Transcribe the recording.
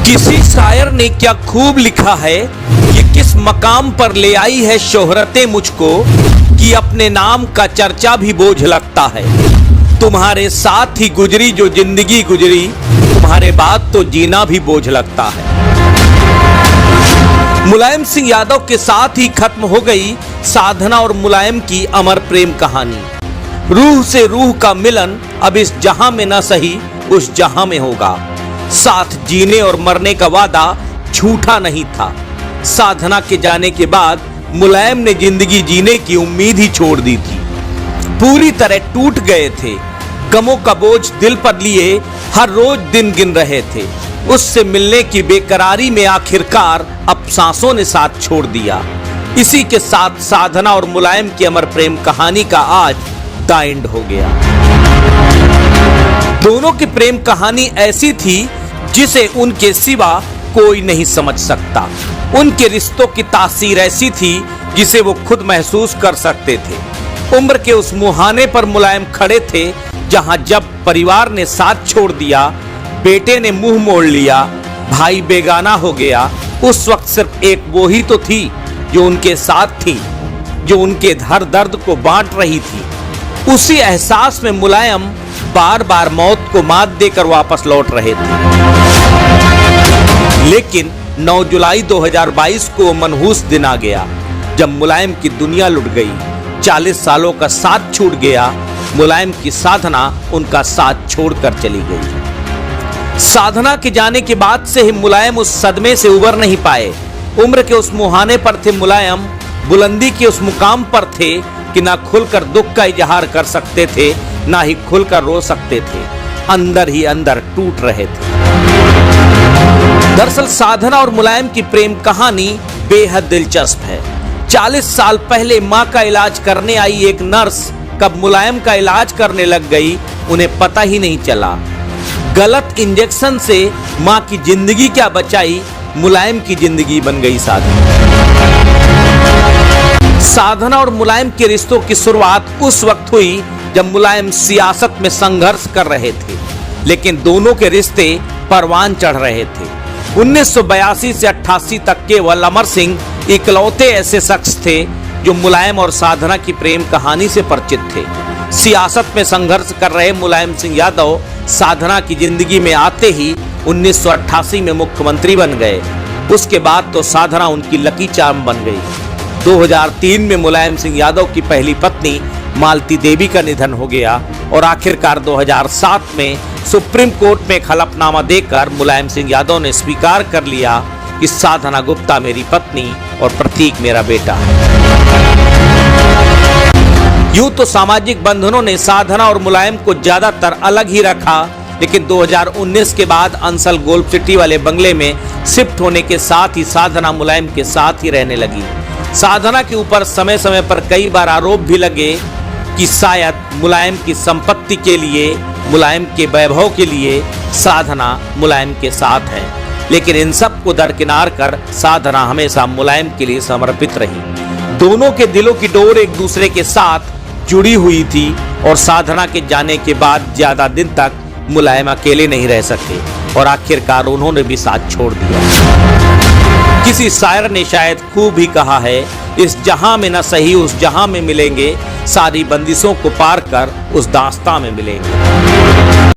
किसी शायर ने क्या खूब लिखा है कि किस मकाम पर ले आई है शोहरतें मुझको कि अपने नाम का चर्चा भी बोझ लगता है। तुम्हारे साथ ही गुजरी जो जिंदगी गुजरी, तुम्हारे बाद तो जीना भी बोझ लगता है। मुलायम सिंह यादव के साथ ही खत्म हो गई साधना और मुलायम की अमर प्रेम कहानी। रूह से रूह का मिलन अब इस जहां में न सही उस जहां में होगा। साथ जीने और मरने का वादा झूठा नहीं था। साधना के जाने के बाद मुलायम ने जिंदगी जीने की उम्मीद ही छोड़ दी थी। पूरी तरह टूट गए थे। गमों का बोझ दिल पर लिए हर रोज दिन गिन रहे थे। उससे मिलने की बेकरारी में आखिरकार अब सांसों ने साथ छोड़ दिया। इसी के साथ साधना और मुलायम की अमर प्रेम कहानी का आज द एंड हो गया। दोनों की प्रेम कहानी ऐसी थी जिसे उनके सिवा कोई नहीं समझ सकता। उनके रिश्तों की तासीर ऐसी थी जिसे वो खुद महसूस कर सकते थे। उम्र के उस मुहाने पर मुलायम खड़े थे जहां जब परिवार ने साथ छोड़ दिया, बेटे ने मुंह मोड़ लिया, भाई बेगाना हो गया, उस वक्त सिर्फ एक वो ही तो थी जो उनके साथ थी, जो उनके हर दर्द को बांट रही थी। उसी एहसास में मुलायम बार बार मौत को मात देकर वापस लौट रहे थे। लेकिन 9 जुलाई 2022 को मनहूस दिन आ गया जब मुलायम की दुनिया लुट गई। 40 सालों का साथ छूट गया। मुलायम की साधना उनका साथ छोड़कर चली गई। साधना के जाने के बाद से ही मुलायम उस सदमे से उबर नहीं पाए। उम्र के उस मुहाने पर थे मुलायम, बुलंदी के उस मुकाम पर थे कि ना खुलकर दुख का इजहार कर सकते थे, ना ही खुलकर रो सकते थे। अंदर ही अंदर टूट रहे थे। दरअसल साधना और मुलायम की प्रेम कहानी बेहद दिलचस्प है। 40 साल पहले मां का इलाज करने आई एक नर्स कब मुलायम का इलाज करने लग गई, उन्हें पता ही नहीं चला। गलत इंजेक्शन से मां की जिंदगी क्या बचाई, मुलायम की जिंदगी बन गई साधना और मुलायम के रिश्तों की शुरुआत उस वक्त हुई जब मुलायम सियासत में संघर्ष कर रहे थे, लेकिन दोनों के रिश्ते परवान चढ़ रहे थे। 1982 से 88 तक केवल अमर सिंह इकलौते ऐसे शख्स थे जो मुलायम और साधना की प्रेम कहानी से परिचित थे। सियासत में संघर्ष कर रहे मुलायम सिंह यादव साधना की जिंदगी में आते ही 1988 में मुख्यमंत्री बन गए। उसके बाद तो साधना उनकी लकी चार्म बन गई। 2003 में मुलायम सिंह यादव की पहली पत्नी मालती देवी का निधन हो गया और आखिरकार 2007 में सुप्रीम कोर्ट में हलफनामा देकर मुलायम सिंह यादव ने स्वीकार कर लिया कि साधना गुप्ता मेरी पत्नी और प्रतीक मेरा बेटा है। यूं तो सामाजिक बंधनों ने साधना और मुलायम को ज्यादातर अलग ही रखा, लेकिन 2019 के बाद अंसल गोल्फ सिटी वाले बंगले में शिफ्ट होने के साथ ही साधना मुलायम के साथ ही रहने लगी। साधना के ऊपर समय समय पर कई बार आरोप भी लगे कि शायद मुलायम की संपत्ति के लिए, मुलायम के वैभव के लिए साधना मुलायम के साथ है, लेकिन इन सब को दरकिनार कर साधना हमेशा मुलायम के लिए समर्पित रही। दोनों के दिलों की डोर एक दूसरे के साथ जुड़ी हुई थी और साधना के जाने के बाद ज्यादा दिन तक मुलायम अकेले नहीं रह सके और आखिरकार उन्होंने भी साथ छोड़ दिया। किसी शायर ने शायद खूब ही कहा है, इस जहां में न सही उस जहां में मिलेंगे, सारी बंदिशों को पार कर उस दास्तां में मिलेंगे।